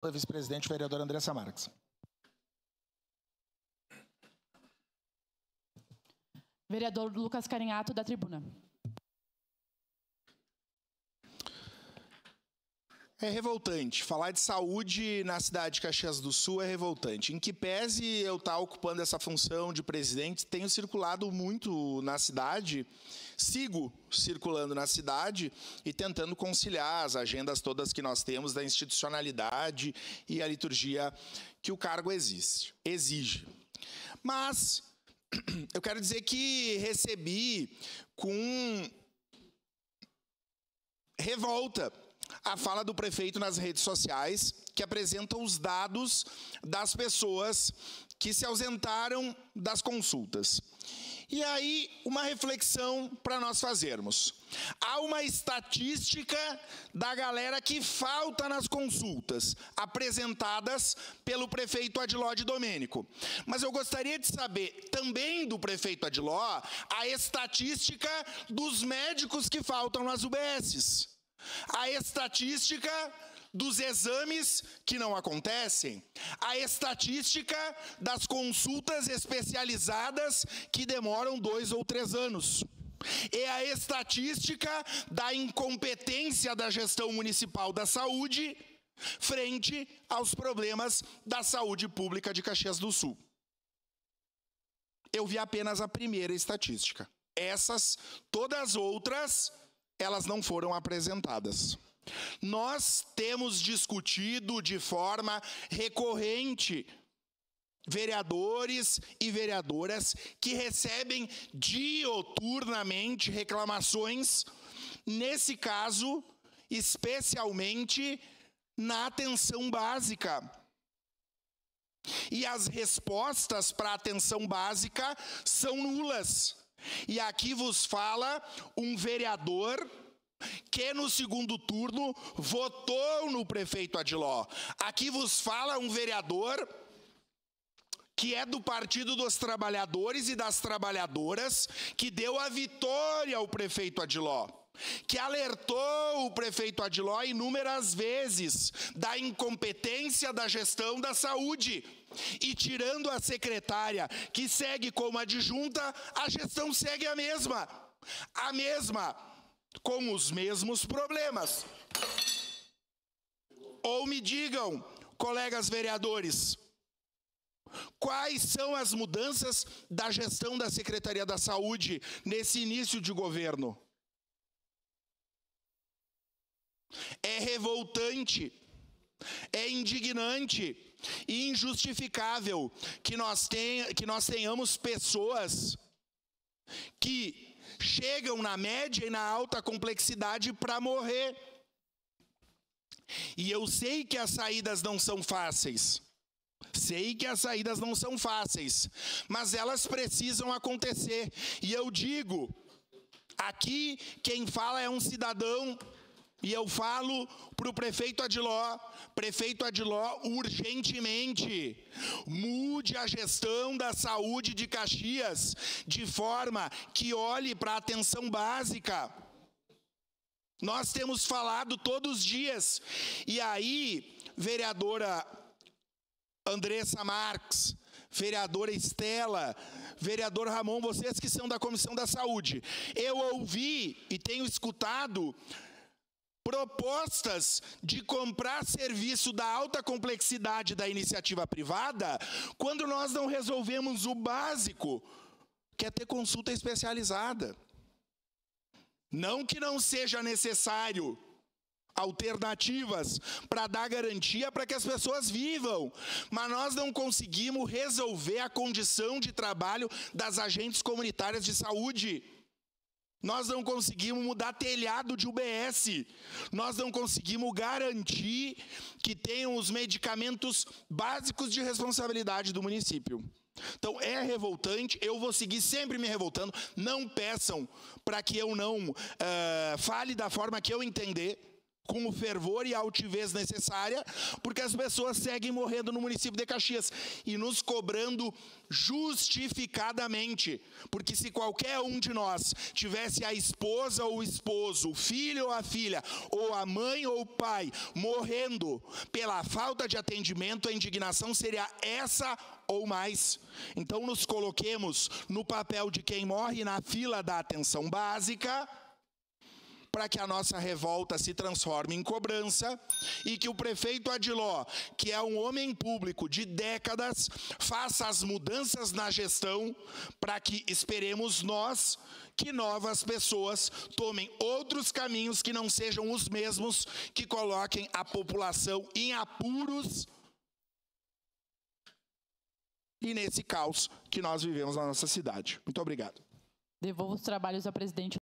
da vice-presidente, vereadora Andressa Marques. Vereador Lucas Carinhato, da tribuna. É revoltante. Falar de saúde na cidade de Caxias do Sul é revoltante. Em que pese eu estar ocupando essa função de presidente, tenho circulado muito na cidade, sigo circulando na cidade e tentando conciliar as agendas todas que nós temos da institucionalidade e a liturgia que o cargo exige. Mas eu quero dizer que recebi com revolta a fala do prefeito nas redes sociais, que apresenta os dados das pessoas que se ausentaram das consultas. E aí, uma reflexão para nós fazermos. Há uma estatística da galera que falta nas consultas, apresentadas pelo prefeito Adiló de Domênico. Mas eu gostaria de saber, também do prefeito Adiló, a estatística dos médicos que faltam nas UBSs. A estatística dos exames que não acontecem, a estatística das consultas especializadas que demoram 2 ou 3 anos, e a estatística da incompetência da gestão municipal da saúde frente aos problemas da saúde pública de Caxias do Sul. Eu vi apenas a primeira estatística. Todas as outras, elas não foram apresentadas. Nós temos discutido de forma recorrente vereadores e vereadoras que recebem dioturnamente reclamações, nesse caso, especialmente na atenção básica. E as respostas para a atenção básica são nulas. E aqui vos fala um vereador que no segundo turno votou no prefeito Adiló. Aqui vos fala um vereador que é do Partido dos Trabalhadores e das Trabalhadoras, que deu a vitória ao prefeito Adiló, que alertou o prefeito Adiló inúmeras vezes da incompetência da gestão da saúde. E tirando a secretária, que segue como adjunta, a gestão segue a mesma, com os mesmos problemas. Ou me digam, colegas vereadores, quais são as mudanças da gestão da Secretaria da Saúde nesse início de governo? É revoltante, é indignante e injustificável que nós tenhamos pessoas que chegam na média e na alta complexidade para morrer. E eu sei que as saídas não são fáceis. Mas elas precisam acontecer. E eu digo, aqui quem fala é um cidadão. E eu falo para o prefeito Adiló, urgentemente, mude a gestão da saúde de Caxias de forma que olhe para a atenção básica. Nós temos falado todos os dias. E aí, vereadora Andressa Marques, vereadora Estela, vereador Ramon, vocês que são da Comissão da Saúde, eu ouvi e tenho escutado propostas de comprar serviço da alta complexidade da iniciativa privada, quando nós não resolvemos o básico, que é ter consulta especializada. Não que não seja necessário alternativas para dar garantia para que as pessoas vivam, mas nós não conseguimos resolver a condição de trabalho das agentes comunitárias de saúde. Nós não conseguimos mudar telhado de UBS. Nós não conseguimos garantir que tenham os medicamentos básicos de responsabilidade do município. Então, é revoltante, eu vou seguir sempre me revoltando. Não peçam para que eu não fale da forma que eu entender, com o fervor e a altivez necessária, porque as pessoas seguem morrendo no município de Caxias e nos cobrando justificadamente, porque se qualquer um de nós tivesse a esposa ou o esposo, o filho ou a filha, ou a mãe ou o pai morrendo pela falta de atendimento, a indignação seria essa ou mais. Então nos coloquemos no papel de quem morre na fila da atenção básica, para que a nossa revolta se transforme em cobrança e que o prefeito Adiló, que é um homem público de décadas, faça as mudanças na gestão para que esperemos nós que novas pessoas tomem outros caminhos que não sejam os mesmos que coloquem a população em apuros e nesse caos que nós vivemos na nossa cidade. Muito obrigado. Devolvo os trabalhos ao presidente.